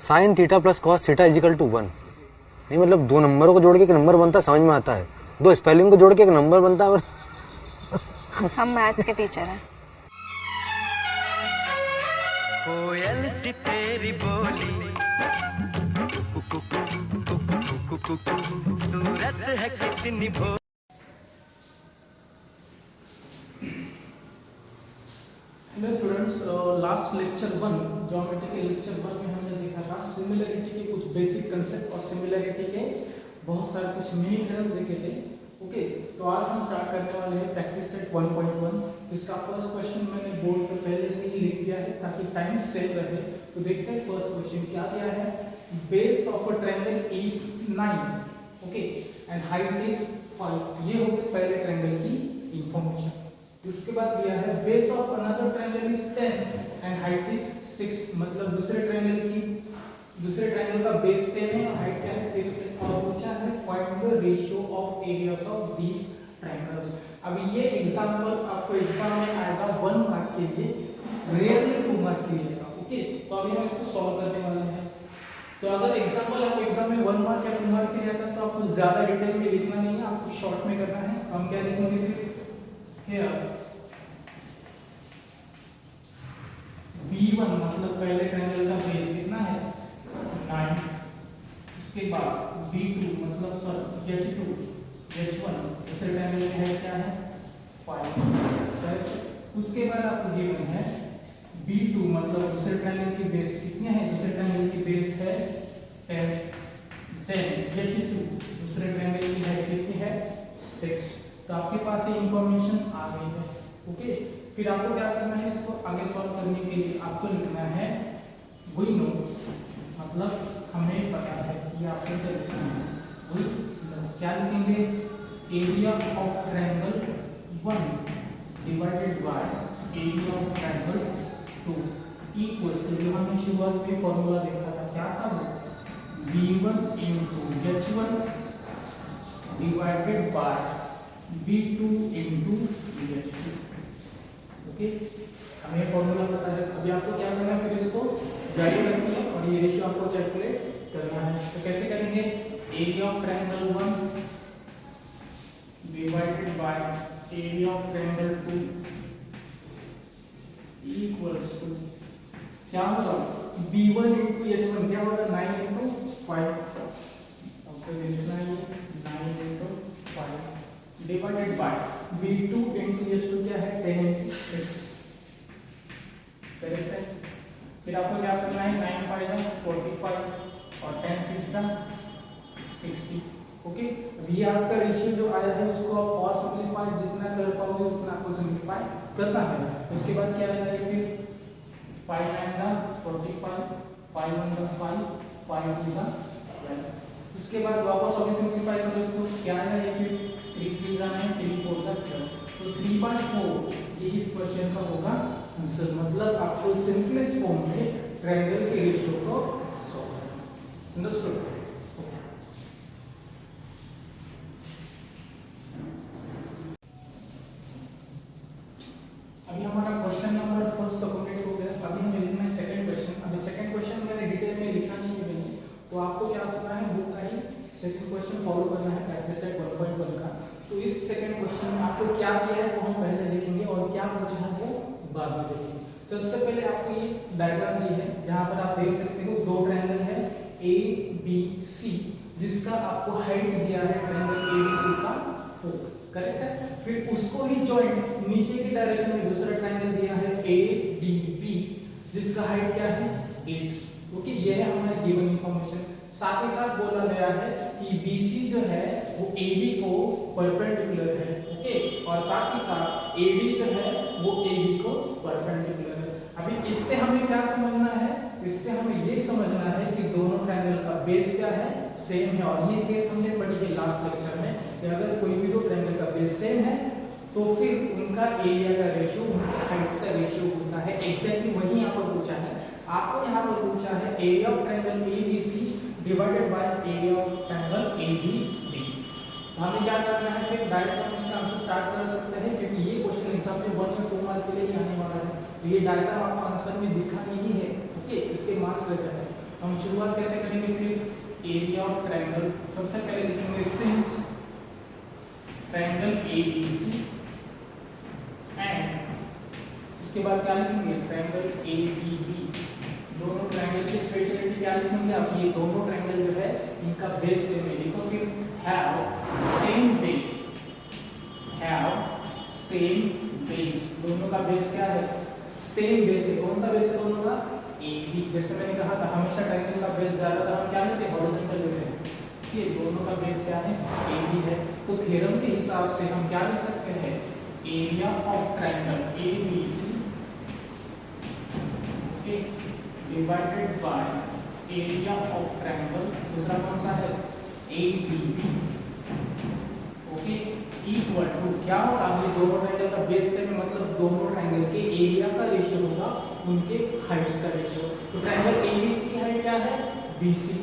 Sign theta plus cos theta is equal to 1। नहीं मतलब दो नंबरों को जोड़ के एक नंबर बनता है, समझ में आता है। दो स्पेलिंग को जोड़ के एक नंबर बनता है। हम मैथ्स के टीचर हैं। कोयल सी तेरी बोली, सूरत है कितनी भोली। Hello students, last lecture 1 geometry के लेक्चर 1 में हमने देखा था सिमिलरिटी के कुछ बेसिक कंसेप्ट और सिमिलरिटी के बहुत सारे कुछ मिनी थ्योरम देखे थे। ओके, तो आज हम स्टार्ट करने वाले हैं प्रैक्टिस सेट 1.1। इसका फर्स्ट क्वेश्चन मैंने बोर्ड पे पहले से ही लिख दिया है ताकि टाइम सेव रहे। तो देखते हैं फर्स्ट क्वेश्चन क्या दिया है। Base of a triangle is 9, okay, and height is 5। ये हो गई पहले ट्रायंगल की इंफॉर्मेशन। उसके बाद दिया है base of another triangle is 10 and height is 6। मतलब दूसरे ट्रायंगल का बेस 10 है और हाइट क्या है 6 है। और पूछा है find the ratio of areas of these triangles. अभी ये एग्जांपल आपको एग्जाम में आएगा 1 मार्क के लिए, रेयरली 2 मार्क के लिए। ओके, तो अभी हम इसको सॉल्व करने वाले हैं। तो अगर एग्जांपल आपको एग्जाम में 1 मार्क या 2 मार्क के लिए आता है तो आपको ज्यादा डिटेल में लिखना नहीं है, आपको शॉर्ट में करना है। हम क्या लिखेंगे फिर Here B1 मतलब पहले ट्रायंगल का बेस कितना है 9। उसके बाद B2 मतलब सॉरी H2 H1 दूसरे ट्रायंगल में है क्या है 5। उसके बाद आपको गिवन है B2 मतलब दूसरे ट्रायंगल की बेस कितने हैं। दूसरे ट्रायंगल की बेस है 10 H2 दूसरे ट्रायंगल की हाइट कितनी है 6। तो आपके पास ये इंफॉर्मेशन आ गई है। ओके, फिर आपको क्या करना है, इसको आगे सॉल्व करने के लिए आपको लिखना है वी नो, मतलब हमें पता है कि आपको क्या लिखना है। वी क्या लिखेंगे, area of triangle 1 divided by area of triangle 2 equal to, जो हमने शुरुआत में फॉर्मूला देखा था क्या था, V1 into H1 divided by B2 into BH2। Okay, हमें फॉर्मूला पता है। अभी आपको क्या करना है, फिर इसको वैल्यू रखनी है और ये रेशियो आपको कैलकुलेट करना है। तो कैसे करेंगे, area of triangle 1 divided by area of triangle 2 equals to क्या होगा, B1 into H1 क्या होगा 9 into 5। आपको लिखना है 9 into 5 divided by V2 into H2 क्या है 10 into 6। करेक्ट है। फिर आपको क्या करना है, 9 5 45 और 10 6 60। ओके, अभी आपका रेशियो जो आया है उसको आप और सिंपलीफाई जितना कर पाओगे उतना आपको सिंपलीफाई करना है। उसके बाद क्या रहेगा, फिर 5 9 45 5 1 5 5 2 12। उसके बाद वापस अभी सिंपलीफाई करो इसको, क्या है ये फिर 3 3 का 9 3 4 का 12। तो 3/4 ये इस क्वेश्चन का होगा आंसर। मतलब आपको सिंपलेस्ट फॉर्म में ट्रायंगल के रेशियो को सॉल्व करना। अंडरस्टूड। अभी हमारा क्वेश्चन नंबर फर्स्ट कंप्लीट हो गया। अभी हमें लिखना है सेकंड क्वेश्चन। अभी सेकंड क्वेश्चन मैंने डिटेल में लिखा नहीं है मैंने, तो आपको क्या करना है, बुक का ही सेकंड क्वेश्चन फॉलो करना है प्रैक्टिस सेट 1.1 का। तो इस सेकंड क्वेश्चन में आपको क्या दिया है वो हम पहले देखेंगे और क्या पूछा है वो बाद में देखेंगे। सबसे पहले आपको ये डायग्राम दी है जहां पर आप देख सकते हो दो ट्रायंगल है ABC जिसका आपको हाइट दिया है ट्रायंगल ABC का 4। करेक्ट है। फिर उसको ही जॉइंट नीचे की डायरेक्शन में दूसरा ट्रायंगल दिया है ADB जिसका हाइट क्या है 8। ओके, ये है हमारी गिवन इंफॉर्मेशन। साथ ही साथ बोला गया है कि BC जो है वो AB को परपेंडिकुलर है। ओके, और साथ ही साथ AD जो है वो AB को परपेंडिकुलर है। अभी इससे हमें क्या समझना है, इससे हमें ये समझना है कि दोनों ट्रायंगल का बेस क्या है, सेम है। और ये केस हमने पढ़ी है लास्ट लेक्चर में कि अगर कोई भी दो ट्रायंगल का बेस सेम है तो फिर उनका एरिया का रेशियो उनके हाइट्स का रेशियो होता है। एग्जैक्टली वही यहाँ पर पूछा है। आपको यहाँ पर पूछा है area of triangle ABC divided by area of triangle ABD। हमें क्या करना है, फिर डायरेक्ट हम इसका आंसर स्टार्ट कर सकते हैं क्योंकि ये क्वेश्चन एग्जाम में 1 या 2 मार्क के लिए आने वाला है। तो ये डायग्राम आपको आंसर में दिखा नहीं है। ओके, इसके मार्क्स लग जाते हैं। हम शुरुआत कैसे करेंगे फिर एरिया ऑफ ट्रायंगल सबसे पहले लिखेंगे सिंस ट्रायंगल एबीसी एंड उसके बाद क्या लिखेंगे ट्रायंगल एबीबी। दोनों ट्रायंगल की स्पेशलिटी क्या लिखेंगे आप, ये दोनों ट्रायंगल जो है इनका बेस सेम है। देखो फिर have same base, have same base, दोनों का बेस क्या है सेम बेस है। कौन सा बेस है दोनों का एबी। जैसे मैंने कहा था हमेशा ट्रायंगल का बेस ज्यादा हम क्या लेते हैं हॉरिजॉन्टल लेते हैं, ये दोनों का बेस क्या है एबी है। तो थ्योरम के हिसाब से हम क्या लिख सकते हैं area of triangle ABC divided by area of triangle दूसरा कौन सा है एबीबी ओके इक्वल टू क्या होगा, ये दोनों ट्रायंगल का बेस से मतलब दोनों ट्रायंगल के एरिया का रेशियो होगा उनके हाइट्स का रेशियो। तो ट्रायंगल एबीसी की हाइट क्या है बीसी।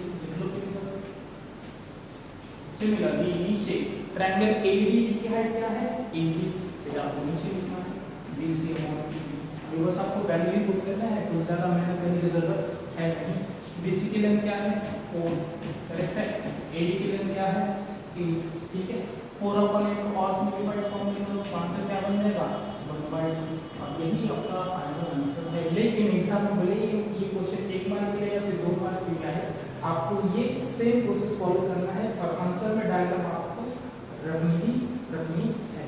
सिमिलरली नीचे ट्रायंगल एडीबी की हाइट क्या है एबी, फिर आपको नीचे लिखना है बीसी अपॉन ईबी। अभी बस आपको वैल्यू ही पुट करना है, तो ज्यादा मेहनत करने की जरूरत है नहीं। बीसी की लेंथ क्या है 4 करेक्ट है, एडी की लेंथ क्या है 3 ठीक है। 4 अपन एक और सिंपलीफाइड फॉर्म में तो आंसर क्या बन जाएगा 1/2। अब यही आपका फाइनल आंसर है। लेकिन एग्जाम में भले ही ये क्वेश्चन 1 मार्क के या फिर 2 मार्क के क्या है, आपको ये सेम प्रोसेस फॉलो करना है और आंसर में डायग्राम आपको रखनी है।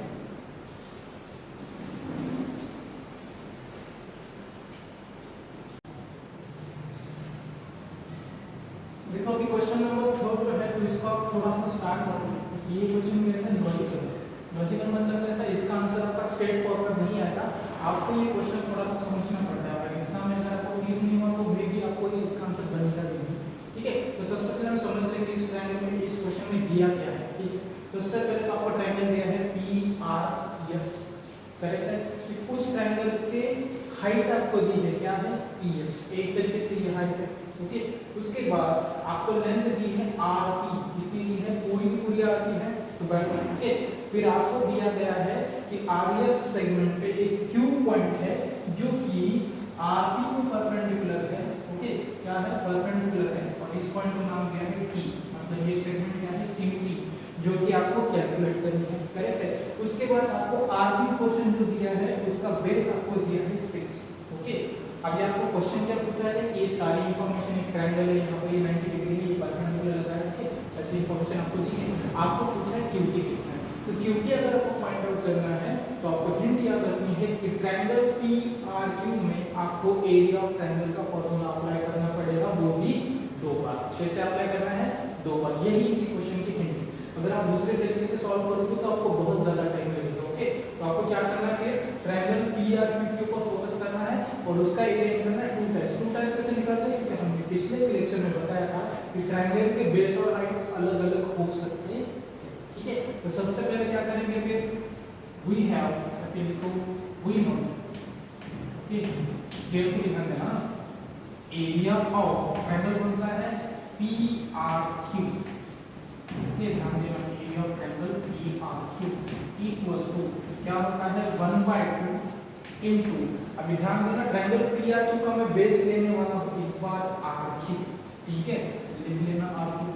देखो अभी क्वेश्चन नंबर 4 जो है तो इसको आप थोड़ा सा स्टार्ट करो। ये क्वेश्चन कैसा लॉजिकल है, लॉजिकल मतलब कैसा इसका आंसर आपका स्ट्रेट फॉरवर्ड नहीं आएगा, आपको ये क्वेश्चन थोड़ा सा समझना पड़ता है। अगर एग्जाम में अगर आपको क्लियर नहीं हुआ तो मे भी आपको ये इसका आंसर बनेगा नहीं ठीक है। तो सबसे पहले हम समझ लेंगे कि इस ट्रायंगल में इस क्वेश्चन में दिया क्या है ठीक है। तो सबसे पहले तो आपको ट्रायंगल दिया है पी आर एस करेक्ट है, कि उस ट्रायंगल के हाइट आपको दी है क्या है पी एस, एक तरीके से ये हाइट है ओके। उसके बाद आपको लेंथ दी है आर पी, कितनी दी है पूरी की पूरी आर पी है तो ओके। फिर आपको दिया गया है कि आर एस सेगमेंट पे एक क्यू पॉइंट है जो कि आर पी को परपेंडिकुलर है ओके, क्या है परपेंडिकुलर है और इस पॉइंट का नाम दिया है टी, मतलब ये सेगमेंट क्या है क्यू टी जो कि आपको कैलकुलेट करनी है करेक्ट है। उसके बाद आपको आर बी पोर्शन जो दिया है उसका बेस आपको दिया है 6 ओके। अभी आपको क्वेश्चन क्या पूछा है, ये सारी इंफॉर्मेशन एक ट्रायंगल है, यहाँ पे 90 डिग्री है, ये परपेंडिकुलर लगा है ठीक है, ऐसी इंफॉर्मेशन आपको दी है। आपको पूछा है क्यूटी कितना है, तो क्यूटी अगर आपको फाइंड आउट करना है तो आपको हिंट याद रखनी है कि ट्रायंगल पी आर क्यू में आपको एरिया ऑफ ट्रायंगल का फॉर्मूला अप्लाई करना पड़ेगा, वो भी 2 बार। कैसे अप्लाई करना है 2 बार, यही इसी क्वेश्चन की हिंट है। अगर आप दूसरे तरीके से सॉल्व करोगे तो आपको बहुत ज्यादा टाइम लगेगा ओके। तो आपको क्या करना है ट्रायंगल पी आर क्यू के ऊपर फोकस करना है और उसका एरिया निकालना है 2 टाइम्स। 2 टाइम्स कैसे निकालते हैं, क्योंकि हमने पिछले लेक्चर में बताया था कि ट्रायंगल के बेस और हाइट अलग अलग हो सकते हैं ठीक है। तो सबसे पहले क्या करेंगे फिर वी हैव लिखो वी नो ठीक केयरफुली ध्यान देना एरिया ऑफ ट्रायंगल कौन सा है पी आर क्यू, ये ध्यान देना area of triangle P R Q equals to क्या होता है 1/2 इनटू, अभी ध्यान देना ट्रायंगल पी आर क्यू का मैं बेस लेने वाला हूं इस बार आर क्यू ठीक है, लिख लेना आर क्यू।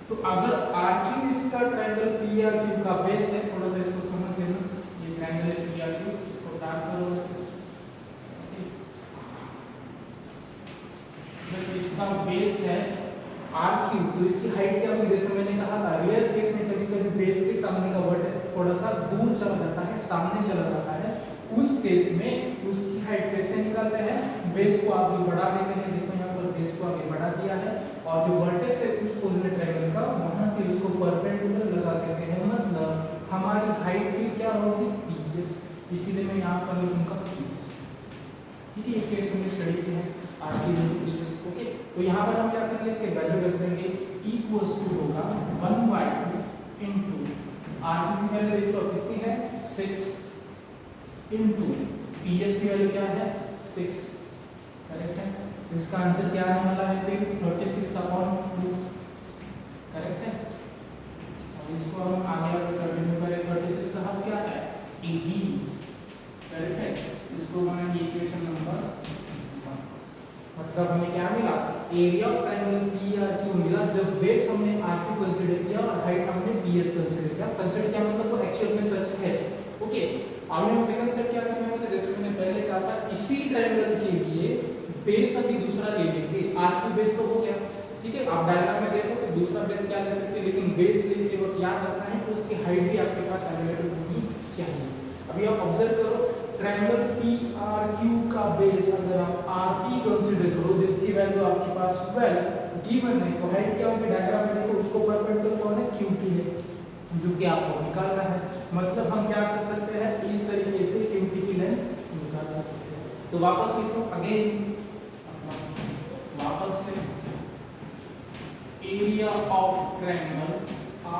तो अगर आर क्यू इसका ट्रायंगल पी आर क्यू का बेस है, थोड़ा सा इसको समझ लेना, ये ट्रायंगल है पी आर क्यू, इसको डार्क करो तो इसका बेस है आर क्यू, तो इसकी हाइट क्या होगी, जैसे मैंने कहा था रियल केस में कभी कभी बेस के सामने का वर्टेक्स थोड़ा सा दूर चला जाता है, सामने चला जाता है, उस केस में उसकी हाइट कैसे निकालते हैं, बेस को आगे बढ़ा देते हैं। देखो यहाँ पर बेस को आगे बढ़ा दिया है और जो वर्टेक्स है उस कोऑर्डिनेट ट्रायंगल का वहां से इसको परपेंडिकुलर लगा देते हैं, मतलब हमारी हाइट फिर क्या होगी पीएस, इसीलिए मैं यहाँ पर लिखूंगा पीएस ठीक है। इस केस में स्टडी की है आर क्यू पीएस ओके। तो यहाँ पर हम क्या करेंगे इसके वैल्यू रख देंगे इक्वल्स टू होगा 1/2 इनटू आर क्यू की वैल्यू देखो कितनी है 6 इनटू पीएस की वैल्यू क्या है 6 करेक्ट है। तो इसका आंसर क्या आने वाला है फिर 36/2 करेक्ट है। और इसको हम आगे कंटिन्यू करें 36 का हाफ क्या है 18 करेक्ट है। इसको बनाएंगे इक्वेशन नंबर 1, मतलब हमें क्या मिला एरिया ऑफ ट्रायंगल PRQ मिला जब बेस हमने RQ कंसीडर किया और हाइट हमने PS कंसीडर किया। कंसीडर क्या मतलब वो एक्चुअल में सर्च है। ओके, अब हम सेकंड स्टेप क्या करने वाले, जैसे मैंने पहले कहा था, इसी ट्रायंगल के लिए बेस अभी दूसरा ले लेंगे। RQ बेस तो हो गया, ठीक है। आप डायग्राम में देखो फिर दूसरा बेस क्या ले सकते हैं, लेकिन बेस लेके वक्त याद रखना है कि उसकी हाइट भी आपके पास अवेलेबल होनी चाहिए। अभी आप ऑब्जर्व करो, ट्रायंगल PRQ का बेस अगर आप RP कंसीडर करो जिसकी वैल्यू आपके पास 12 गिवन है, तो हाइट क्या होगी, डायग्राम में देखो उसको परपेंडिकुलर कौन है, QT है, जो कि आपको निकालना है। मतलब हम क्या कर सकते हैं, इस तरीके से QT की लेंथ निकाल सकते हैं। तो वापस लिखो अगेन, वापस से area of triangle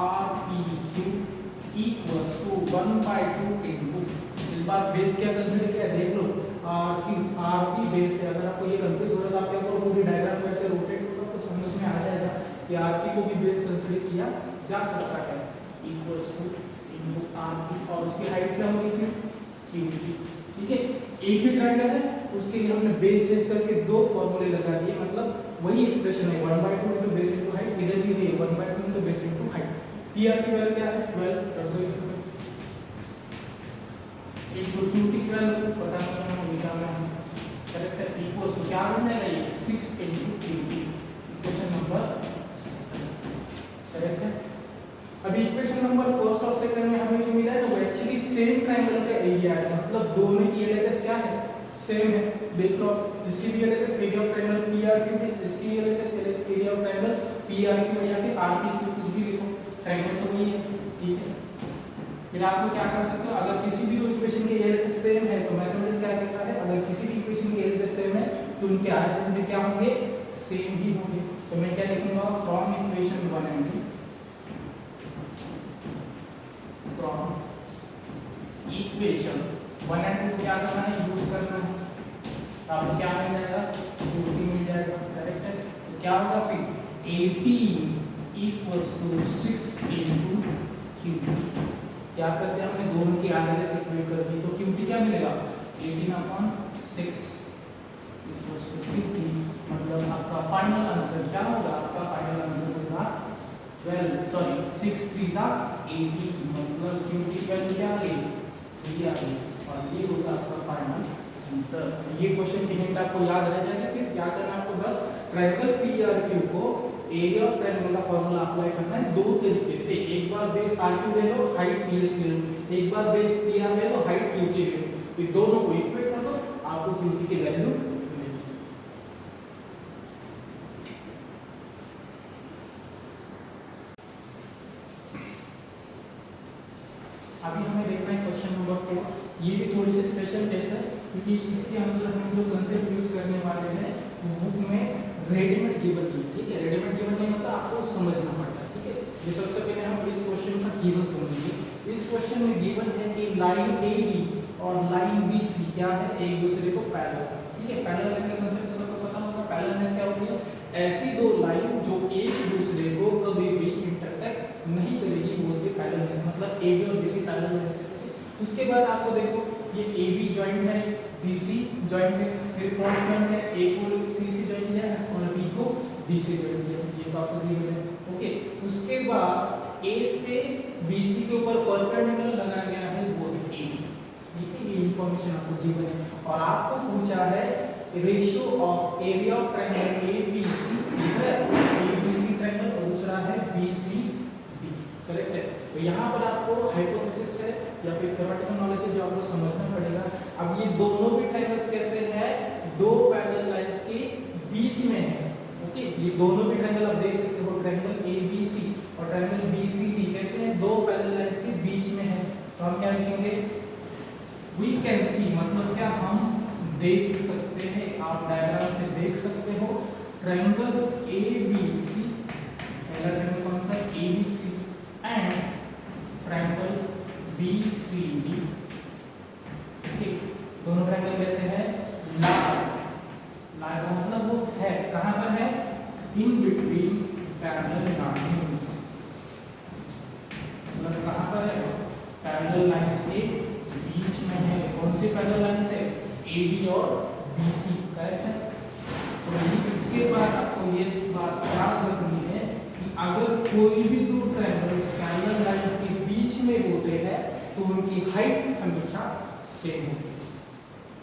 RPQ equals to 1/2 into, इस बार बेस क्या कंसीडर किया देख लो, RP बेस है। अगर आपको ये कंफ्यूज हो रहा है तो आप क्या करो, पूरी डायग्राम को ऐसे रोटेट करो तो समझ में आ जाएगा कि RP को भी बेस कंसीडर किया जा सकता है। इक्वल्स टू इनटू RP और उसकी हाइट क्या होगी फिर QT, ठीक है। एक ही ट्रायंगल है, उसके लिए हमने बेस चेंज करके दो फॉर्मूले लगा दिए, मतलब वही एक्सप्रेशन है 1/2 इनटू बेस इनटू हाइट, इधर भी वही 1/2 into base into height. PR की वैल्यू क्या है 12 इनटू QT की वैल्यू पता नहीं हमें निकालना है, करेक्ट है। इक्वल्स टू क्या बन जाएगा ये 6 into QT, equation number correct है। अभी इक्वेशन नंबर फर्स्ट और सेकंड में हमें जो मिला है वो एक्चुअली सेम ट्रायंगल का एरिया है, मतलब दोनों की एलएचएस क्या है, सेम है। देख लो इसकी भी LHS area of triangle PRQ है, इसकी LHS area of triangle PRQ या फिर RPQ, कुछ भी लिखो, ट्रायंगल तो वही है, ठीक है। फिर आपको क्या कर सकते हो, अगर किसी भी इक्वेशन के एलएचएस सेम है तो मैथमेटिक्स क्या कहता है, अगर किसी भी इक्वेशन के एलएचएस सेम है तो उनके आर्गुमेंट भी क्या होंगे, सेम ही होंगे। तो मैं क्या लिखूंगा, from equation 1 and 2, from equation 1 and 2 क्या करना है, यूज करना है। आपको क्या मिल जाएगा, QT मिल जाएगा, करेक्ट है। तो क्या होगा फिर 18 इक्वल्स टू 6 इनटू QT। क्या करते हैं, हमने दोनों की आरएलएस इक्वेट कर दी, तो QT क्या मिलेगा 18/6 इक्वल्स टू QT। मतलब आपका फाइनल आंसर क्या होगा, आपका फाइनल आंसर होगा 6 3 18, मतलब QT की वैल्यू क्या आ गई 3 आ गई, और ये होगा आपका फाइनल आंसर। ये क्वेश्चन की हिंट आपको याद रह जाएगा। फिर क्या करना है आपको, बस ट्रायंगल PRQ को एरिया ऑफ ट्रायंगल का फार्मूला अप्लाई करना है दो तरीके से, एक बार बेस RQ ले लो, हाइट PS ले लो, एक बार बेस PR ले लो, हाइट QT ले लो। ये दोनों को इक्वेट कर दो, आपको QT की वैल्यू मिलेगी। अभी हमें देखना है क्वेश्चन नंबर 4। ये भी थोड़ी सी स्पेशल केस है क्योंकि इसके अंदर हम जो कंसेप्ट यूज करने वाले हैं बुक में रेडीमेड गिवन नहीं, ठीक है। रेडीमेड गिवन नहीं मतलब आपको समझना पड़ता है, ठीक है। ये सबसे पहले हम इस क्वेश्चन का गिवन समझेंगे। इस क्वेश्चन में गिवन है कि लाइन AB और लाइन BC क्या है, एक दूसरे को पैरेलल, ठीक है। पैरेलल का कांसेप्ट सबको पता होगा। पैरेललनेस क्या होती है, ऐसी दो लाइन जो एक दूसरे को कभी भी इंटरसेक्ट नहीं करेगी, वो होती है पैरेललनेस। मतलब AB और BC पैरेललनेस। उसके बाद आपको देखो ये AB जॉइंट है, BC जॉइंट है, फिर कौन जॉइंट है, A को C से जॉइंट है और B को D से जॉइंट है, ये तो आपको गिवन है, ओके। उसके बाद A से BC के ऊपर परपेंडिकुलर लगाया गया है वो है AB, ठीक है। ये इंफॉर्मेशन आपको गिवन है और आपको पूछा है ratio of area of triangle ABC, ठीक है, ABC ट्रायंगल और दूसरा है BCD, करेक्ट है। तो यहाँ पर आपको हाइपोथेसिस है या फिर थ्योरेटिकल नॉलेज है जो आपको समझना पड़ेगा। अब ये दोनों भी ट्रायंगल्स कैसे हैं, दो पैरेलल लाइंस के बीच में है, ओके। ये दोनों भी ट्रायंगल आप देख सकते हो, ट्रायंगल ABC और ट्रायंगल BCD कैसे हैं, दो पैरेलल लाइंस के बीच में है। तो हम क्या लिखेंगे, वी कैन सी, मतलब क्या हम देख सकते हैं, आप डायग्राम से देख सकते हो ट्रायंगल्स ABC, पहला ट्रायंगल कौन सा है ABC एंड ट्रायंगल BCD, ठीक। दोनों ट्रायंगल कैसे हैं, लाइन का मतलब वो है कहां पर है, इन बिटवीन पैरेलल लाइंस, मतलब कहां पर है, पैरेलल लाइंस के बीच में है। कौन सी पैरेलल लाइंस है, AB और BC, करेक्ट है। तो इसके बाद आपको ये बात याद रखनी है कि अगर कोई भी दो ट्रायंगल पैरेलल लाइंस के बीच में होते हैं तो उनकी हाइट हमेशा सेम होती है।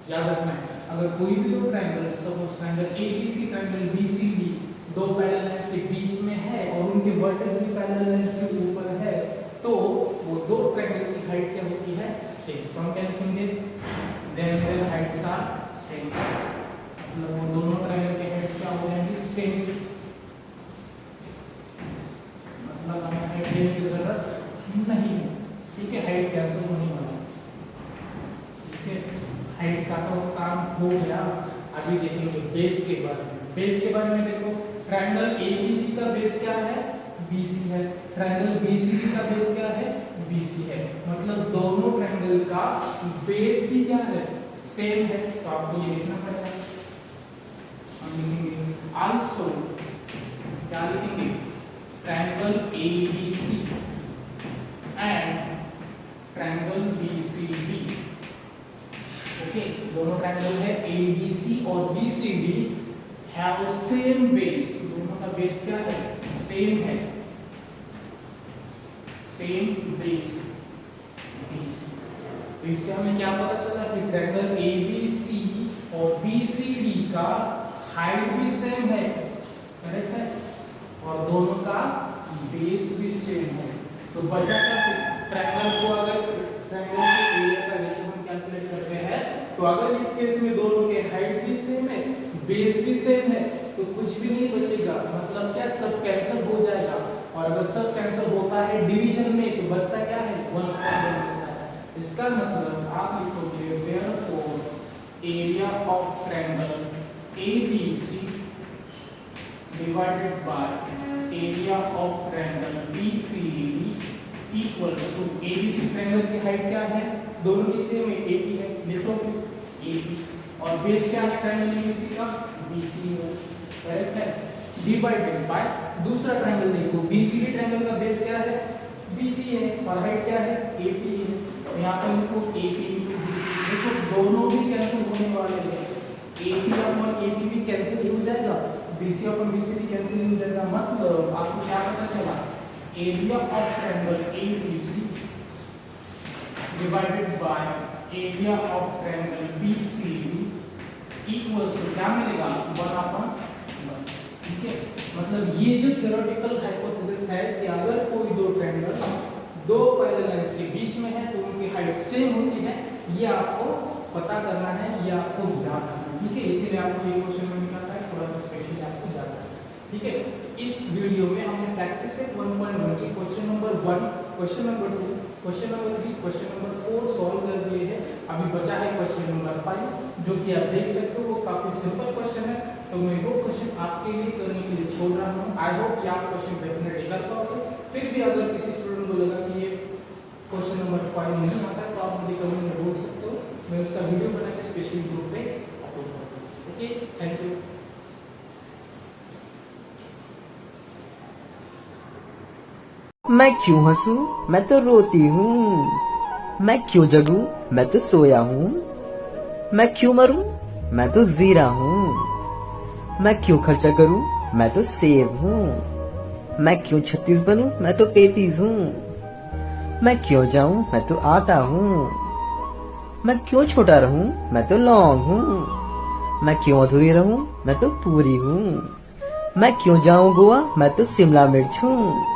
याद रखना है, अगर कोई भी दो triangle, suppose triangle ABC, triangle BCD दो पैरेलल लाइंस के बीच में है और उनके वर्टेक्स भी पैरेलल लाइंस के ऊपर है, तो वो दो ट्रायंगल की हाइट क्या होती है? सेम। तो हम क्या लिखेंगे? Then their heights are same, मतलब वो दोनों ट्रायंगल के हाइट्स क्या हो जाएंगे? सेम। मतलब हमें हाइट देने की जरूरत नहीं है, ठीक है, हाइट कैंसिल होने वाला है, ठीक है। हाइट का तो काम हो गया। अभी देखेंगे बेस के बारे में। बेस के बारे में देखो, ट्रायंगल ABC का बेस क्या है? BC है। ट्रायंगल BCD का बेस क्या है? BC है। मतलब दोनों ट्रायंगल का बेस भी क्या है? सेम है। तो आपको ये लिखना पड़ेगा। हम लिखेंगे आल्सो, क्या लिखेंगे? Triangle ABC and triangle BCD, okay, दोनों ट्रायंगल है ABC और BCD हैव सेम बेस। दोनों का बेस क्या है? सेम है, सेम बेस। तो इससे हमें क्या पता चला कि ट्रायंगल ABC और BCD का हाइट भी सेम है, करेक्ट है, और दोनों का बेस भी सेम है। तो बचा क्या? ट्रायंगल को अगर ट्रायंगल के एरिया का रेशियो हम कैलकुलेट करते हैं, तो अगर इस केस में दोनों के हाइट भी सेम है, बेस भी सेम है, तो कुछ भी नहीं बचेगा। मतलब क्या? सब कैंसिल हो जाएगा। और अगर सब कैंसिल होता है डिवीजन में, तो बचता क्या है? 1 बचता है। इसका मतलब आप लिखोगे therefore area of triangle ABC divided by area of triangle BCD equal to ABC। Triangle की हाइट क्या है? दोनों की सेम है, 80 है, लिखो AB, और बेस क्या है ट्रायंगल ABC का? BC है, करेक्ट है। डिवाइडेड बाय दूसरा ट्रायंगल देखो, BCD ट्रायंगल का बेस क्या है? BC है, और हाइट क्या है? 80 है। तो यहाँ पर लिखो 80 into BC। देखो दोनों भी कैंसिल होने वाले हैं, 80 अपॉन 80 भी कैंसिल हो जाएगा, BC अपॉन BC भी कैंसिल हो जाएगा। मतलब आपको क्या पता चला? Area of triangle ABC divided by area of triangle BCD equals to क्या मिलेगा? 1/1, ठीक है। मतलब ये जो थ्योरेटिकल हाइपोथेसिस है कि अगर कोई दो ट्रायंगल दो पैरेलल लाइंस के बीच में है तो उनकी हाइट सेम होती है, ये आपको पता करना है, ये आपको याद रखना है, ठीक है। इसीलिए आपको ये क्वेश्चन में निकालता है, थोड़ा सा स्पेशली आपको याद रखना है, ठीक है। इस वीडियो में हमने प्रैक्टिस सेट 1.1 की question number 1, question number 2, question number 3, question number 4 solve कर दिए हैं। अभी बचा है क्वेश्चन नंबर 5, जो कि आप देख सकते हो वो काफी सिंपल क्वेश्चन है। तो मैं वो क्वेश्चन आपके लिए करने के लिए छोड़ रहा हूँ। आई होप कि आप क्वेश्चन डेफिनेटली कर पाओगे। फिर भी अगर किसी स्टूडेंट को लगा कि ये क्वेश्चन नंबर 5 नहीं आता है तो आप मुझे कमेंट में बोल सकते हो, मैं उसका वीडियो बना के स्पेशली ग्रुप पे अपलोड करूँगा। Okay, thank you. मैं क्यों हंसूं? मैं तो रोती हूँ। मैं क्यों जगूं? मैं तो सोया हूँ। मैं क्यों मरूं? मैं तो जीरा हूँ। मैं क्यों खर्चा करूं? मैं तो सेव हूँ। मैं क्यों 36 बनूं? मैं तो 35 हूँ। मैं क्यों जाऊं? मैं तो आटा हूँ। मैं क्यों छोटा रहूं? मैं तो लौंग हूँ। मैं क्यों अधूरी रहूं? मैं तो पूरी हूँ। मैं क्यों जाऊं गोवा? मैं तो शिमला मिर्च हूँ।